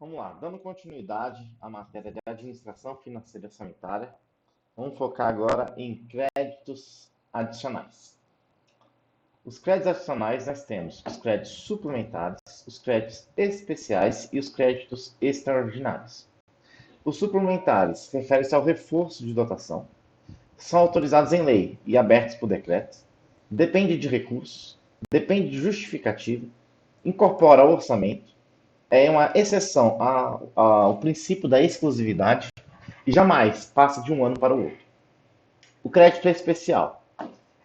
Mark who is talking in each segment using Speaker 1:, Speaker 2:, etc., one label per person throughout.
Speaker 1: Vamos lá, dando continuidade à matéria de administração financeira e orçamentária, vamos focar agora em créditos adicionais. Os créditos adicionais nós temos os créditos suplementares, os créditos especiais e os créditos extraordinários. Os suplementares referem-se ao reforço de dotação, são autorizados em lei e abertos por decreto, depende de recursos, depende de justificativa, incorpora ao orçamento, é uma exceção ao princípio da exclusividade e jamais passa de um ano para o outro. O crédito especial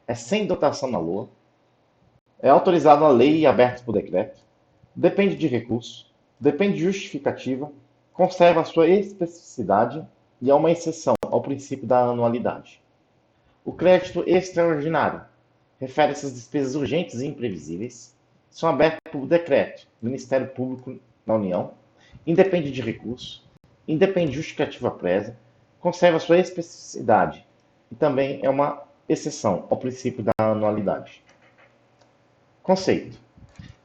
Speaker 1: é sem dotação na LOA, é autorizado na lei e aberto por decreto, depende de recurso, depende de justificativa, conserva a sua especificidade e é uma exceção ao princípio da anualidade. O crédito extraordinário refere-se às despesas urgentes e imprevisíveis, são abertas por decreto do Ministério Público da União, independe de recurso, independe de justificativa prévia, conserva sua especificidade e também é uma exceção ao princípio da anualidade. Conceito.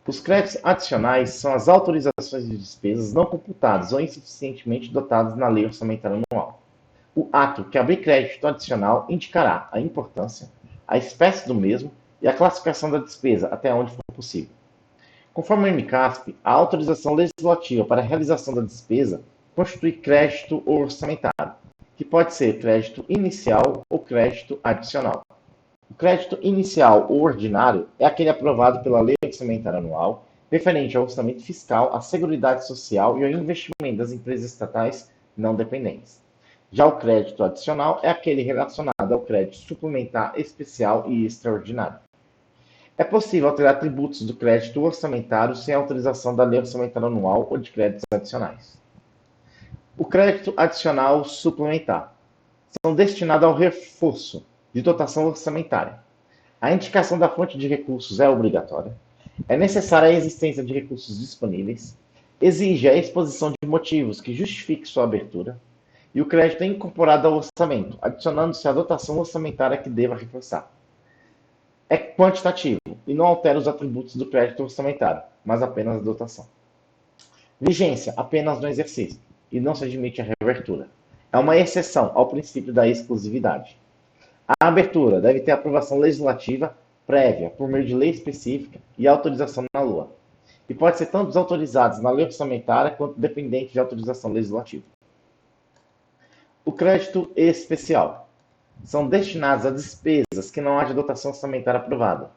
Speaker 1: Os créditos adicionais são as autorizações de despesas não computadas ou insuficientemente dotadas na lei orçamentária anual. O ato que abrir crédito adicional indicará a importância, a espécie do mesmo e a classificação da despesa até onde for possível. Conforme o MCASP, a autorização legislativa para a realização da despesa constitui crédito orçamentário, que pode ser crédito inicial ou crédito adicional. O crédito inicial ou ordinário é aquele aprovado pela Lei Orçamentária Anual, referente ao orçamento fiscal, à Seguridade Social e ao investimento das empresas estatais não dependentes. Já o crédito adicional é aquele relacionado ao crédito suplementar especial e extraordinário. É possível alterar tributos do crédito orçamentário sem autorização da Lei Orçamentária Anual ou de créditos adicionais. O crédito adicional suplementar são destinados ao reforço de dotação orçamentária. A indicação da fonte de recursos é obrigatória. É necessária a existência de recursos disponíveis. Exige a exposição de motivos que justifiquem sua abertura. E o crédito é incorporado ao orçamento, adicionando-se a dotação orçamentária que deva reforçar. É quantitativo e não altera os atributos do crédito orçamentário, mas apenas a dotação. Vigência apenas no exercício e não se admite a reabertura. É uma exceção ao princípio da exclusividade. A abertura deve ter aprovação legislativa prévia por meio de lei específica e autorização na LOA. E pode ser tanto dos autorizados na lei orçamentária quanto dependente de autorização legislativa. O crédito especial são destinados a despesas que não haja dotação orçamentária aprovada.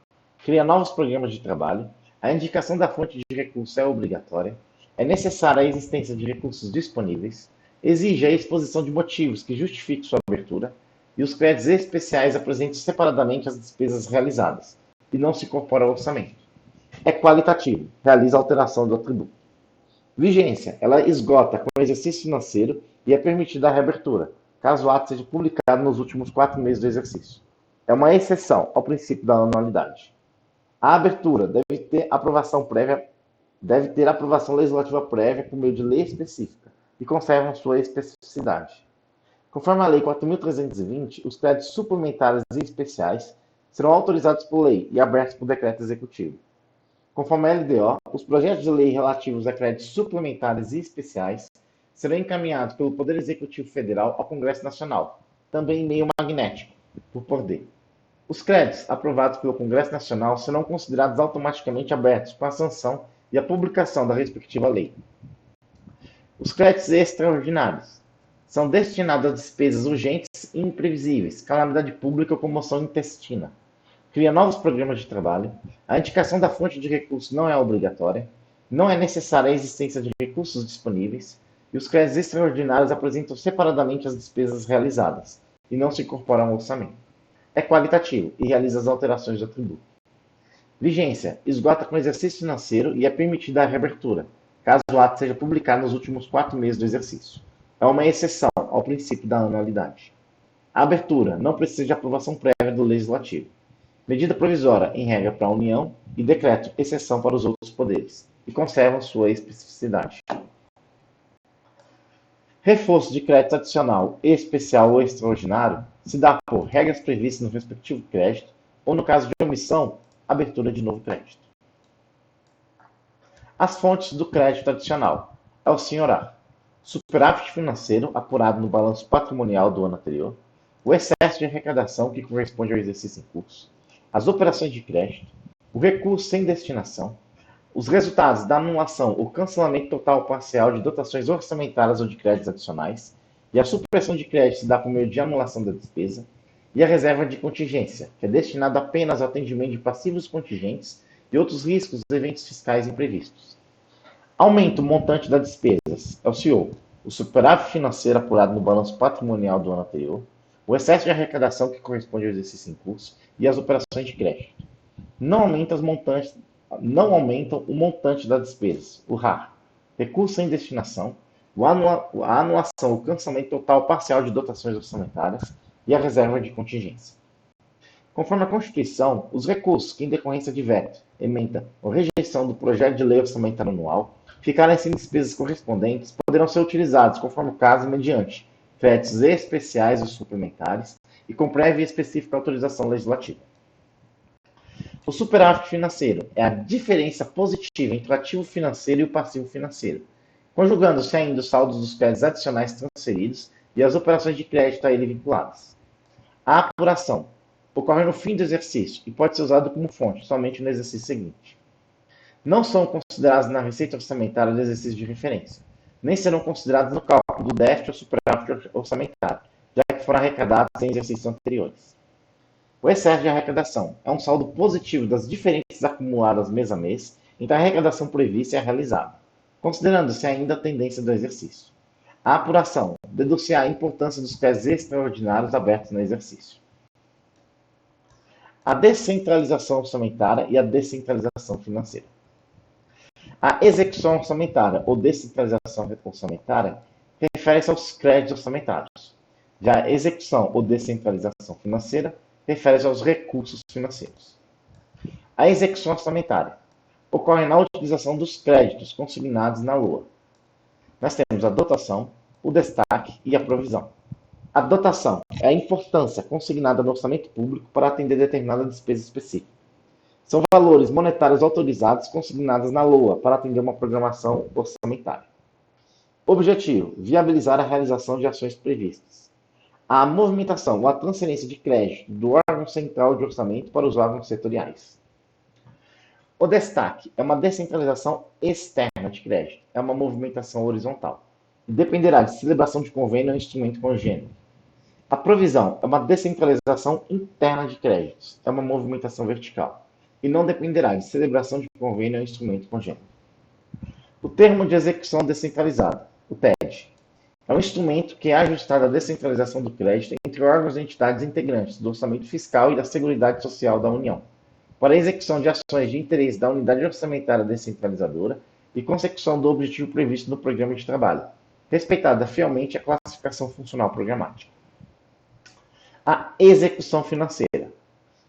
Speaker 1: Cria novos programas de trabalho, a indicação da fonte de recurso é obrigatória, é necessária a existência de recursos disponíveis, exige a exposição de motivos que justifiquem sua abertura, e os créditos especiais apresentam separadamente as despesas realizadas, e não se incorpora ao orçamento. É qualitativo, realiza alteração do atributo. Vigência, ela esgota com o exercício financeiro e é permitida a reabertura, caso o ato seja publicado nos últimos 4 meses do exercício. É uma exceção ao princípio da anualidade. A abertura deve ter aprovação legislativa prévia por meio de lei específica e conserva sua especificidade. Conforme a Lei 4.320, os créditos suplementares e especiais serão autorizados por lei e abertos por decreto executivo. Conforme a LDO, os projetos de lei relativos a créditos suplementares e especiais serão encaminhados pelo Poder Executivo Federal ao Congresso Nacional, também em meio magnético, por poder. Os créditos aprovados pelo Congresso Nacional serão considerados automaticamente abertos com a sanção e a publicação da respectiva lei. Os créditos extraordinários são destinados a despesas urgentes e imprevisíveis, calamidade pública ou comoção intestina. Cria novos programas de trabalho, a indicação da fonte de recursos não é obrigatória, não é necessária a existência de recursos disponíveis, e os créditos extraordinários apresentam separadamente as despesas realizadas, e não se incorporam ao orçamento. É qualitativo e realiza as alterações do atributo. Vigência, esgota com o exercício financeiro e é permitida a reabertura, caso o ato seja publicado nos últimos 4 meses do exercício. É uma exceção ao princípio da anualidade. A abertura não precisa de aprovação prévia do Legislativo. Medida provisória, em regra, para a União, e decreto, exceção para os outros poderes, e conservam sua especificidade. Reforço de crédito adicional, especial ou extraordinário se dá por regras previstas no respectivo crédito, ou, no caso de omissão, abertura de novo crédito. As fontes do crédito adicional. é o senhorar. Superávit financeiro apurado no balanço patrimonial do ano anterior, o excesso de arrecadação que corresponde ao exercício em curso, as operações de crédito, o recurso sem destinação, os resultados da anulação ou cancelamento total ou parcial de dotações orçamentárias ou de créditos adicionais, e a supressão de crédito se dá por meio de anulação da despesa, e a reserva de contingência, que é destinada apenas ao atendimento de passivos contingentes e outros riscos e eventos fiscais imprevistos. Aumenta o montante das despesas, é o CEO, o superávit financeiro apurado no balanço patrimonial do ano anterior, o excesso de arrecadação que corresponde ao exercício em curso e as operações de crédito. Não aumentam o montante das despesas, o RAR, recurso sem destinação, a anulação ou cancelamento total ou parcial de dotações orçamentárias e a reserva de contingência. Conforme a Constituição, os recursos que, em decorrência de veto, emenda ou rejeição do projeto de lei orçamentária anual ficarem sem despesas correspondentes poderão ser utilizados, conforme o caso, mediante créditos especiais ou suplementares e com prévia e específica autorização legislativa. O superávit financeiro é a diferença positiva entre o ativo financeiro e o passivo financeiro, conjugando-se ainda os saldos dos créditos adicionais transferidos e as operações de crédito a ele vinculadas. A apuração ocorre no fim do exercício e pode ser usado como fonte somente no exercício seguinte. Não são considerados na receita orçamentária do exercício de referência, nem serão considerados no cálculo do déficit ou superávit orçamentário, já que foram arrecadados em exercícios anteriores. O excesso de arrecadação é um saldo positivo das diferenças acumuladas mês a mês entre a arrecadação prevista e a realizada, considerando-se ainda a tendência do exercício. A apuração deduz-se a importância dos créditos extraordinários abertos no exercício. A descentralização orçamentária e a descentralização financeira. A execução orçamentária ou descentralização orçamentária refere-se aos créditos orçamentários. Já a execução ou descentralização financeira refere-se aos recursos financeiros. A execução orçamentária ocorre na utilização dos créditos consignados na LOA. Nós temos a dotação, o destaque e a provisão. A dotação é a importância consignada no orçamento público para atender determinada despesa específica. São valores monetários autorizados consignados na LOA para atender uma programação orçamentária. Objetivo: viabilizar a realização de ações previstas. A movimentação ou a transferência de crédito do órgão central de orçamento para os órgãos setoriais. O destaque é uma descentralização externa de crédito, é uma movimentação horizontal, e dependerá de celebração de convênio ou instrumento congênero. A provisão é uma descentralização interna de créditos, é uma movimentação vertical, e não dependerá de celebração de convênio ou instrumento congênero. O termo de execução descentralizada, o TED, é um instrumento que é ajustado à descentralização do crédito entre órgãos e entidades integrantes do orçamento fiscal e da Seguridade Social da União, para a execução de ações de interesse da unidade orçamentária descentralizadora e consecução do objetivo previsto no programa de trabalho, respeitada fielmente a classificação funcional programática. A execução financeira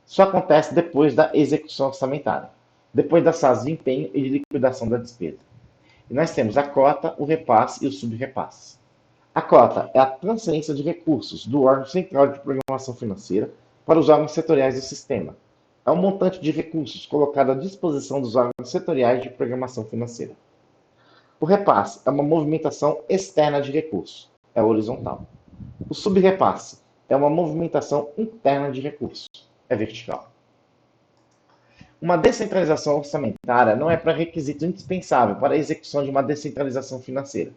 Speaker 1: só acontece depois da execução orçamentária, depois das fases de empenho e de liquidação da despesa. E nós temos a cota, o repasse e o subrepasse. A cota é a transferência de recursos do órgão central de programação financeira para os órgãos setoriais do sistema. É um montante de recursos colocado à disposição dos órgãos setoriais de programação financeira. O repasse é uma movimentação externa de recursos, é horizontal. O subrepasse é uma movimentação interna de recursos, é vertical. Uma descentralização orçamentária não é pré-requisito indispensável para a execução de uma descentralização financeira.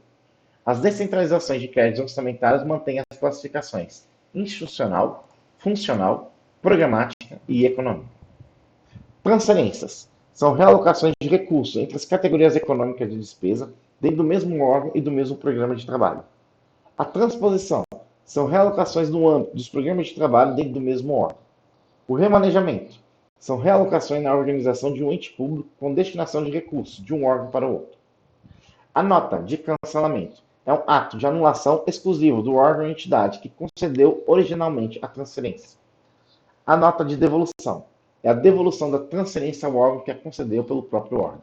Speaker 1: As descentralizações de créditos orçamentários mantêm as classificações institucional, funcional, programática e econômica. Transferências são realocações de recursos entre as categorias econômicas de despesa dentro do mesmo órgão e do mesmo programa de trabalho. A transposição são realocações no âmbito dos programas de trabalho dentro do mesmo órgão. O remanejamento são realocações na organização de um ente público com destinação de recursos de um órgão para o outro. A nota de cancelamento é um ato de anulação exclusivo do órgão ou entidade que concedeu originalmente a transferência. A nota de devolução é a devolução da transferência ao órgão que a concedeu pelo próprio órgão.